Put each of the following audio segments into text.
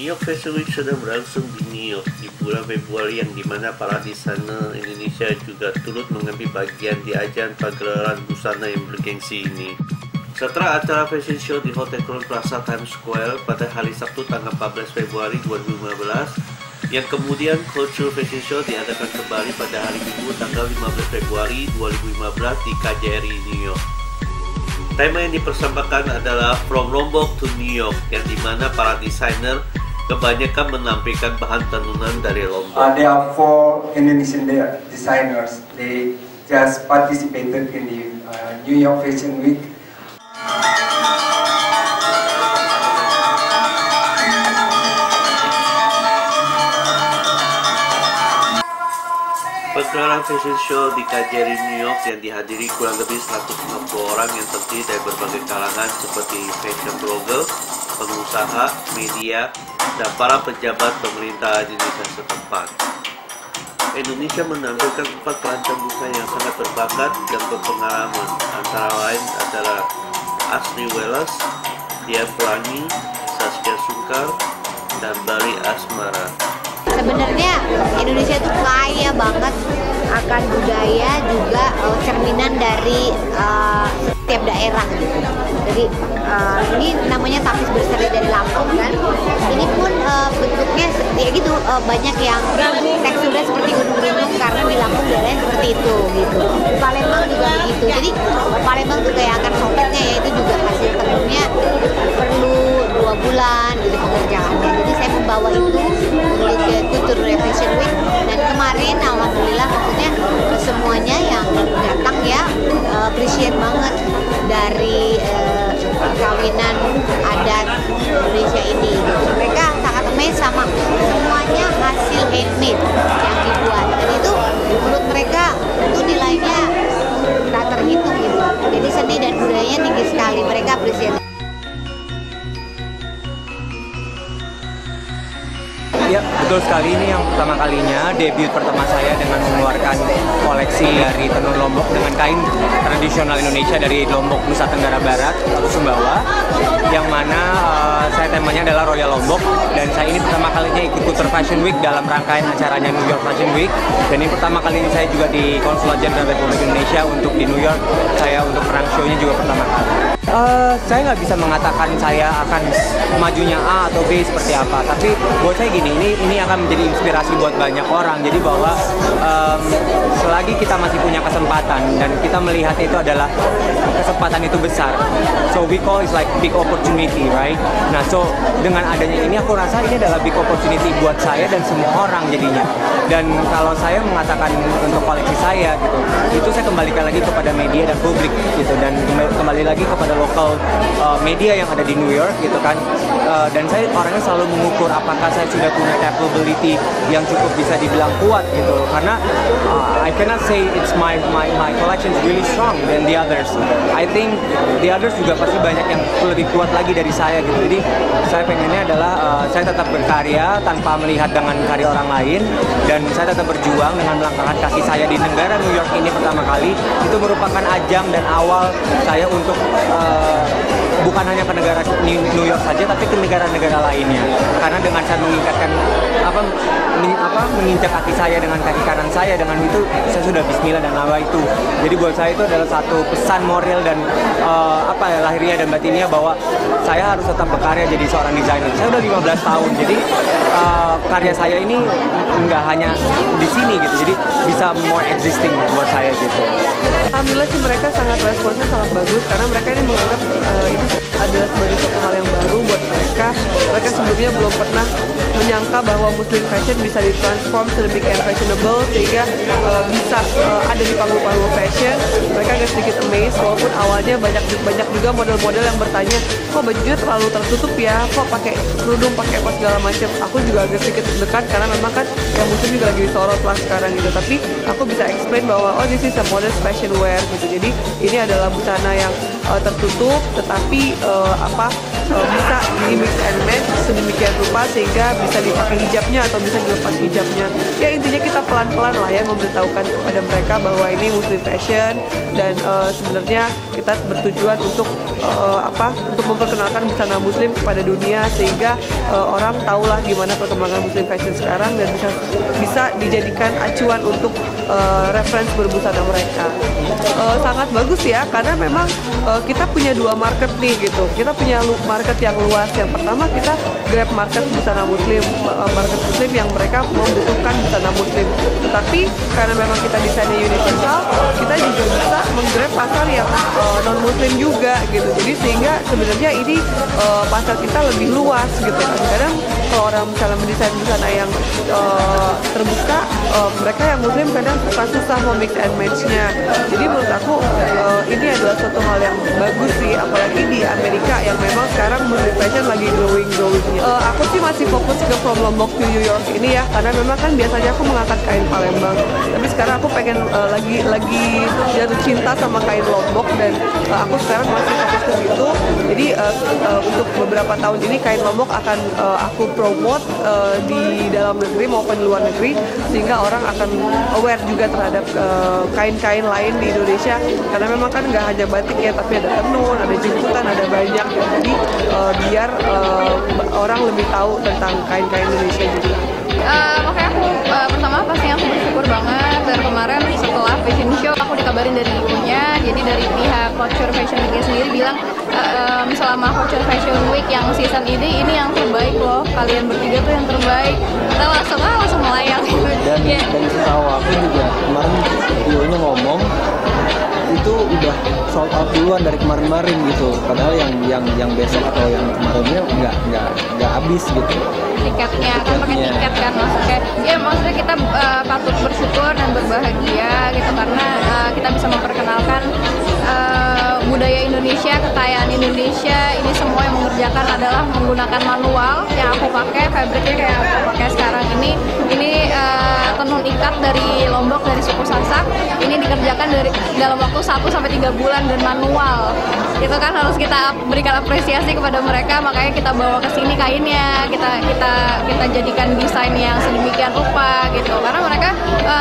New York Fashion Week sedang berlangsung di New York di bulan Februari, yang dimana para desainer Indonesia juga turut mengambil bagian di ajang pagelaran busana yang bergengsi ini. Setelah acara fashion show di Hotel Crown Plaza Times Square pada hari Sabtu tanggal 14 Februari 2015, yang kemudian Cultural Fashion Show diadakan kembali pada hari Minggu tanggal 15 Februari 2015 di KJRI New York. Tema yang dipersembahkan adalah From Lombok to New York, yang dimana para desainer kebanyakan menampilkan bahan tenunan dari Lombok. There are 4 Indonesian designers. They just participated in the New York Fashion Week. Pagelaran fashion show di KJRI New York yang dihadiri kurang lebih 150 orang yang terdiri dari berbagai kalangan seperti fashion blogger, pengusaha, media, dan para pejabat pemerintahan Indonesia setempat. Indonesia menampilkan 4 perancang busana yang sangat berbakat dan berpengalaman, antara lain adalah Asri Welas, Dia Pelangi, Saskia Sungkar, dan Bari Asmara. Sebenarnya Indonesia itu kaya banget akan budaya, juga cerminan dari setiap daerah gitu. Jadi ini namanya Tapis Berseri dari Lampung kan. Ini pun bentuknya ya gitu, banyak yang teksturnya seperti gunung-gunung karena di Lampung daerahnya seperti itu gitu. Palembang juga begitu. Jadi Palembang tuh kayak akar sopetnya ya, itu juga hasil tenunnya perlu 2 bulan gitu pengerjaannya. Jadi saya membawa itu untuk ke Cultural Fashion Week, dan kemarin alhamdulillah maksudnya semuanya yang datang ya appreciate banget dari perkawinan adat Indonesia ini. Mereka sangat amazed sama semuanya hasil handmade yang dibuat, dan itu menurut mereka itu nilainya tak terhitung gitu. Jadi seni dan budayanya tinggi sekali, mereka appreciate. Ya, betul sekali. Ini yang pertama kalinya, debut pertama saya dengan mengeluarkan koleksi dari tenun Lombok dengan kain tradisional Indonesia dari Lombok, Nusa Tenggara Barat atau Sumbawa, yang mana saya temanya adalah Royal Lombok, dan saya ini pertama kalinya ikut Cultural Fashion Week dalam rangkaian acaranya New York Fashion Week, dan ini pertama kali ini saya juga di Konsulat Jenderal Republik Indonesia untuk di New York. Saya untuk perang show-nya juga pertama kali. Saya nggak bisa mengatakan saya akan majunya A atau B seperti apa, tapi buat saya gini, ini akan menjadi inspirasi buat banyak orang. Jadi bahwa selagi kita masih punya kesempatan dan kita melihat itu adalah kesempatan itu besar, so we call it like big opportunity, right? Nah, so dengan adanya ini aku rasa ini adalah big opportunity buat saya dan semua orang jadinya. Dan kalau saya mengatakan untuk koleksi saya gitu, itu saya kembalikan lagi kepada media dan publik gitu, dan kembali lagi kepada lokal media yang ada di New York gitu kan. Dan saya orangnya selalu mengukur apakah saya sudah punya capability yang cukup bisa dibilang kuat gitu, karena I cannot say it's my collection is really strong than the others. I think the others juga pasti banyak yang lebih kuat lagi dari saya gitu. Jadi saya pengennya adalah saya tetap berkarya tanpa melihat dengan karya orang lain, dan saya tetap berjuang dengan melangkahkan kaki saya di negara New York ini pertama kali. Itu merupakan ajang dan awal saya untuk bukan hanya ke negara New York saja, tapi ke negara-negara lainnya. Karena dengan saya mengikatkan menginjak kaki saya dengan kaki kanan saya, dengan itu saya sudah bismillah dan nawa itu. Jadi buat saya itu adalah satu pesan moral dan lahiriah dan batinnya bahwa saya harus tetap berkarya jadi seorang desainer. Saya udah 15 tahun, jadi karya saya ini nggak hanya di sini gitu, jadi bisa more existing buat saya gitu. Alhamdulillah sih mereka sangat responsnya sangat bagus, karena mereka ini menganggap itu adalah sebagai suatu hal yang baru buat mereka. Mereka sebelumnya belum pernah menyangka bahwa Muslim fashion bisa ditransform sedemikian fashionable sehingga bisa ada di panggung-panggung fashion. Mereka agak sedikit amazed, walaupun awalnya banyak juga model-model yang bertanya, kok bajunya terlalu tertutup ya, kok pakai kerudung, pakai apa segala macam. Aku juga agak sedikit dekat karena memang kan yang Muslim juga lagi disorot lah sekarang gitu. Tapi aku bisa explain bahwa this is a modest fashion wear gitu. Jadi ini adalah busana yang tertutup, tetapi bisa di mix and match sedemikian rupa sehingga bisa dipakai hijabnya atau bisa dilepas hijabnya. Ya intinya kita pelan-pelan lah ya memberitahukan kepada mereka bahwa ini Muslim fashion dan sebenarnya kita bertujuan untuk untuk memperkenalkan busana Muslim kepada dunia sehingga orang tahulah gimana perkembangan Muslim fashion sekarang dan bisa dijadikan acuan untuk reference berbusana mereka. Sangat bagus ya karena memang kita punya dua market nih gitu. Kita punya market yang luas. Yang pertama kita grab market busana Muslim, market Muslim yang mereka membutuhkan busana Muslim. Tetapi karena memang kita desainnya universal, kita juga bisa menggrab pasar yang non Muslim juga gitu. Jadi sehingga sebenarnya ini pasar kita lebih luas gitu. Kadang-kadang kalau orang misalnya mendesain busana yang terbuka, mereka yang Muslim kadang suka susah mau mix and match-nya. Jadi menurut aku ini adalah suatu hal yang bagus sih, apalagi di Amerika yang memang sekarang Muslim fashion lagi growing-nya. Aku sih masih fokus ke From Lombok to New York ini ya, karena memang kan biasanya aku mengangkat kain Palembang. Tapi sekarang aku pengen lagi jatuh cinta sama kain Lombok dan aku sekarang masih fokus ke situ. Jadi untuk beberapa tahun ini kain Lombok akan aku promote di dalam negeri maupun di luar negeri sehingga orang akan aware juga terhadap kain-kain lain di Indonesia karena memang kan nggak hanya batik ya tapi ada tenun, ada jemputan, ada banyak jadi biar orang lebih tahu tentang kain-kain Indonesia juga. Makanya aku pertama pastinya aku bersyukur banget dan kemarin setelah fashion show aku dikabarin dari ibunya, jadi dari pihak Couture Fashion Week sendiri bilang selama Couture Fashion Week yang season ini yang terbaik loh, kalian bertiga tuh yang terbaik. Kita langsung melayang gitu. Dan setahu aku juga kemarin videonya ngomong itu udah sold out duluan dari kemarin gitu, padahal yang besok atau yang kemarinnya nggak habis gitu tiketnya kan pakai tiket kan maksudnya kita patut bersyukur dan berbahagia gitu karena kita bisa memperkenalkan budaya Indonesia, kekayaan Indonesia. Ini semua yang mengerjakan adalah menggunakan manual yang aku pakai, fabriknya kayak aku pakai sekarang ini tenun ikat dari Lombok, dari suku Sasak. Ini dikerjakan dalam waktu 1-3 bulan dan manual. Itu kan harus kita berikan apresiasi kepada mereka, makanya kita bawa ke sini kainnya, kita jadikan desain yang sedemikian rupa gitu. Karena mereka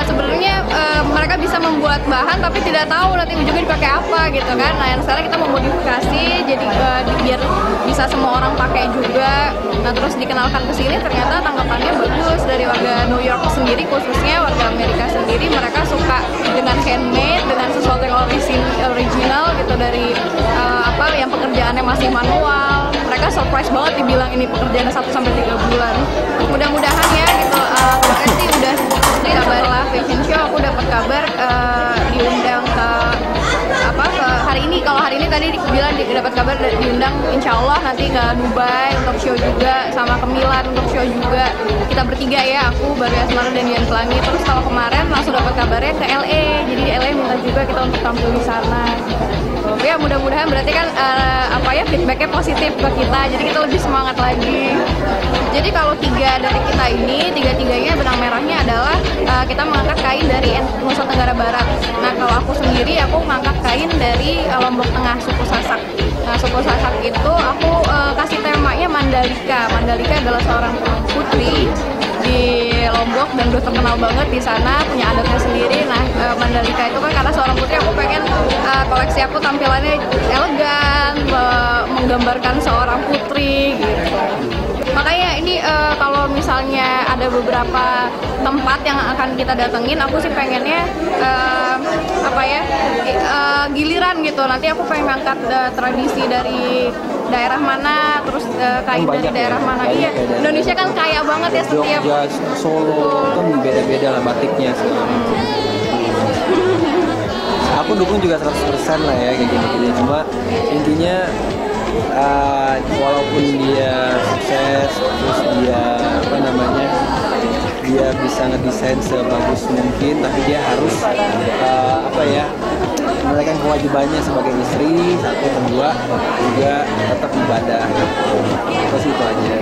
sebenarnya mereka bisa membuat bahan tapi tidak tahu nanti ujungnya dipakai apa gitu kan. Nah, yang sekarang kita memodifikasi jadi biar bisa semua orang pakai juga. Nah, terus dikenalkan ke sini ternyata tanggapannya bagus dari warga New York sendiri, khususnya warga Amerika sendiri. Mereka suka dengan handmade, dengan sesuatu yang original gitu dari yang pekerjaannya masih manual. Mereka surprise banget dibilang ini pekerjaannya 1-3 bulan. Mudah-mudahan ya gitu. Kemarin sih udah kabar lah fashion show, aku dapat kabar diundang ke hari ini. Kalau hari ini tadi bilang dapat kabar diundang insya Allah nanti ke Dubai untuk show juga, sama ke Milan untuk show juga. Kita bertiga ya, aku, Baru Asmara dan Dian Pelangi. Terus kalau kemarin langsung dapat kabarnya ke LA, jadi di LA minta juga kita untuk tampil di sana. Ya mudah-mudahan berarti kan feedbacknya positif ke kita, jadi kita lebih semangat lagi. Jadi kalau tiga-tiganya benang merahnya adalah kita mengangkat kain dari Nusa Tenggara Barat. Nah kalau aku sendiri aku mengangkat kain dari Lombok Tengah, suku Sasak. Nah suku Sasak itu aku kasih temanya Mandalika. Mandalika adalah seorang putri di Lombok dan udah terkenal banget di sana, punya adatnya sendiri. Nah Mandalika itu kan karena seorang putri, aku pengen koleksi aku tampilannya elegan, menggambarkan seorang putri gitu. Makanya ini kalau misalnya ada beberapa tempat yang akan kita datengin, aku sih pengennya giliran gitu. Nanti aku pengen ngangkat tradisi dari daerah mana, terus kain dari daerah mana. Iya, Indonesia kan kaya banget ya setiap Jogja, Solo kan beda-beda lah batiknya segala. Aku dukung juga 100% lah ya kayak gini-gini. Cuma intinya walaupun dia sukses, terus dia dia bisa ngedesain sebagus mungkin, tapi dia harus menunaikan kewajibannya sebagai istri, satu, kedua juga tetap ibadah. Terus itu aja.